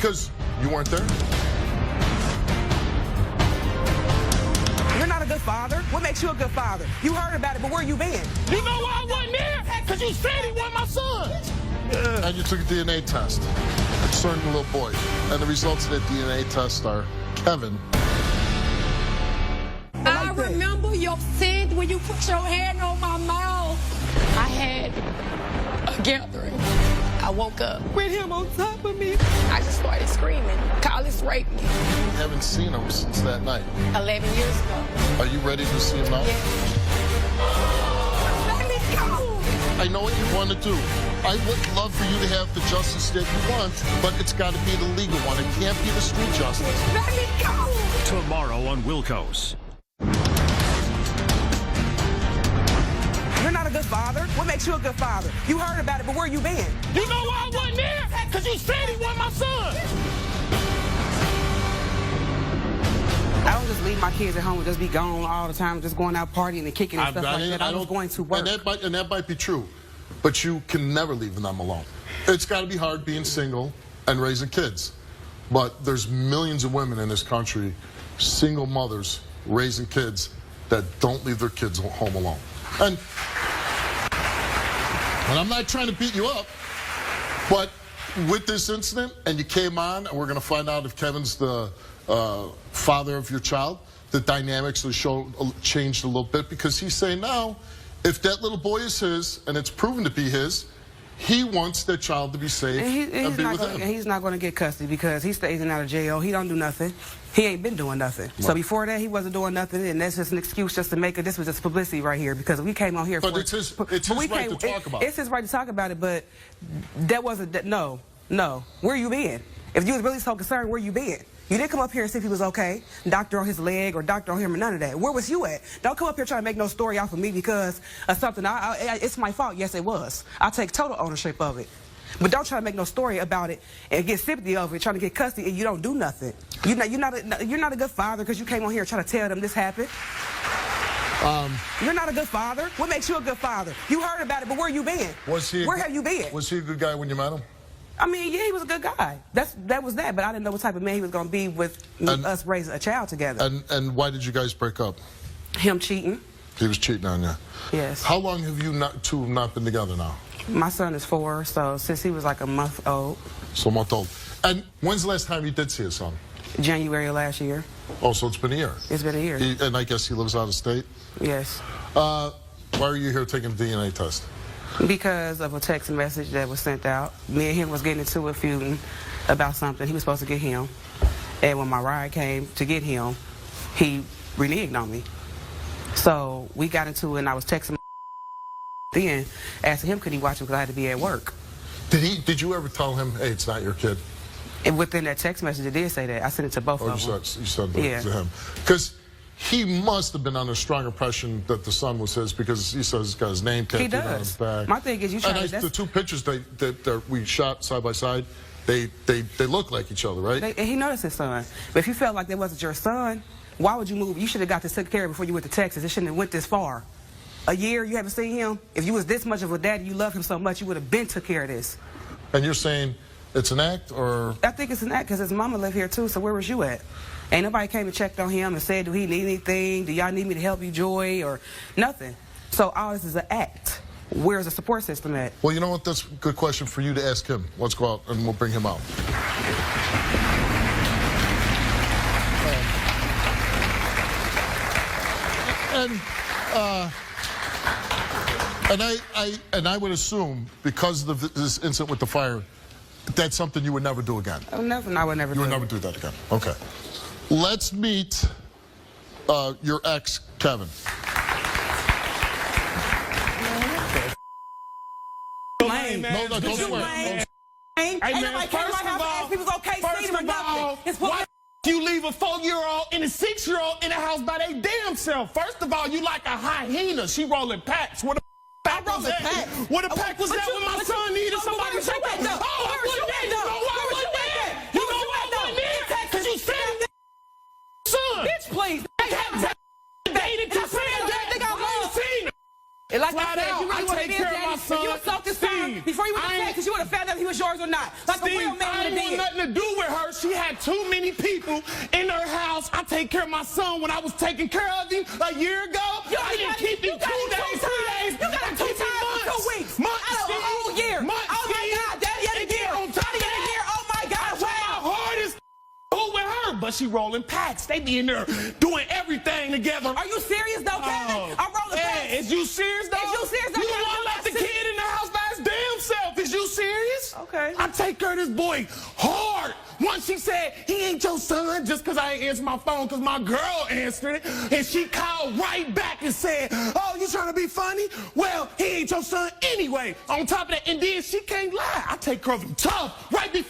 Because you weren't there? You're not a good father. What makes you a good father? You heard about it, but where you been? You know why I wasn't there? Because you said he wasn't my son. And you took a DNA test concerning the little boy. And the results of that DNA test are Kevin. I remember your scent when you put your hand on my mouth. I had a gathering. I woke up with him on top of me. I just started screaming. Collis raped me. You haven't seen him since that night. 11 years ago. Are you ready to see him now? Yeah. Let me go. I know what you want to do. I would love for you to have the justice that you want, but it's got to be the legal one. It can't be the street justice. Let me go. Tomorrow on Wilkos. You're not a good father. What makes you a good father? You heard about it, but where you been? You know why I wasn't there? Because you said he wasn't my son. I don't just leave my kids at home and just be gone all the time, just going out partying and kicking and stuff like that. I was going to work. And that might be true, but you can never leave them alone. It's got to be hard being single and raising kids. But there's millions of women in this country, single mothers, raising kids that don't leave their kids home alone. And I'm not trying to beat you up, but with this incident, and you came on, and we're going to find out if Kevin's the father of your child, the dynamics of the show changed a little bit, because he's saying now, if that little boy is his, and it's proven to be his, he wants that child to be safe and be with him. He's not going to get custody because he stays in and out of jail. He don't do nothing. He ain't been doing nothing. Right. So before that, he wasn't doing nothing, and that's just an excuse just to make it. This was just publicity right here because we came on here for. But it's his right to talk about it. It's his right to talk about it, but that wasn't. No. Where you been? If you was really so concerned, where you been? You didn't come up here and see if he was okay, doctor on his leg or doctor on him or none of that. Where was you at? Don't come up here trying to make no story off of me because of something. It's my fault. Yes, it was. I'll take total ownership of it. But don't try to make no story about it and get sympathy over it, trying to get custody, and you don't do nothing. You're not a good father because you came on here trying to tell them this happened. You're not a good father. What makes you a good father? You heard about it, but where you been? Where have you been? Was he a good guy when you met him? I mean, yeah, he was a good guy. That was that, but I didn't know what type of man he was going to be with us raising a child together. And why did you guys break up? Him cheating. He was cheating on you? Yes. How long have you two not been together now? My son is 4, so since he was like a month old. So a month old. And when's the last time you did see his son? January of last year. Oh, so it's been a year. It's been a year. And I guess he lives out of state? Yes. Why are you here taking a DNA test? Because of a text message that was sent out. Me and him was getting into a feud about something. He was supposed to get him. And when my ride came to get him, he reneged on me. So we got into it, and I was texting him then, asking him could he watch him because I had to be at work. Did you ever tell him, hey, it's not your kid? And within that text message, it did say that. I sent it to both of them. You said that to him. Because he must have been under a strong impression that the son was his because he says he's got his name tattooed on his back. My thing is, you trying to... The two pictures that we shot side by side, they look like each other, right? And he noticed his son. But if you felt like that wasn't your son, why would you move? You should have got this taken care of before you went to Texas. It shouldn't have went this far. A year, you haven't seen him? If you was this much of a daddy, you love him so much, you would have been took care of this. And you're saying it's an act, or...? I think it's an act because his mama live here too, so where was you at? Ain't nobody came and checked on him and said, do he need anything? Do y'all need me to help you, Joy? Or nothing. So all this is an act. Where's the support system at? Well, you know what? That's a good question for you to ask him. Let's go out and we'll bring him out. And I would assume, because of this incident with the fire, that's something you would never do again. I would never do it. You would never do that again. Okay. Let's meet your ex, Kevin. No, don't swear. Hey, man, first of all, why you leave a 4-year-old and a 6-year-old in the house by their damn self? First of all, you like a hyena. She rolling packs. What a pack was that? What a pack was that when my son needed somebody to take that? Oh, I wasn't there. You know why I wasn't there? You know why I wasn't there? Because you said son. Bitch, please. Dated you said that. And like I said, out. you really want to be a daddy. You were so concerned before you went to Texas, you would have found out if he was yours or not. Like Steve, a real man I ain't want nothing to do with her. she had too many people in her house. I take care of my son when I was taking care of him a year ago. I didn't keep him 2 days, 3 days. You got him 2 times for 2 weeks. Months. Out of a whole year. Months. Oh my God, Daddy had a year. On top of Daddy had a year. Oh my God, I tried my hardest with her, but she rolling packs. They be in there doing everything together. Are you serious though, Kevin? I'm rolling packs. Is you serious though? Is you serious though, You the Kevin? one left the kid in the house by his damn self. Is you serious? Okay. I take care of this boy hard. Once she said, he ain't your son, just because I ain't answered my phone because my girl answered it. And she called right back and said, oh, you trying to be funny? Well, he ain't your son anyway. On top of that, and then she can't lie. I take care of him tough. Right before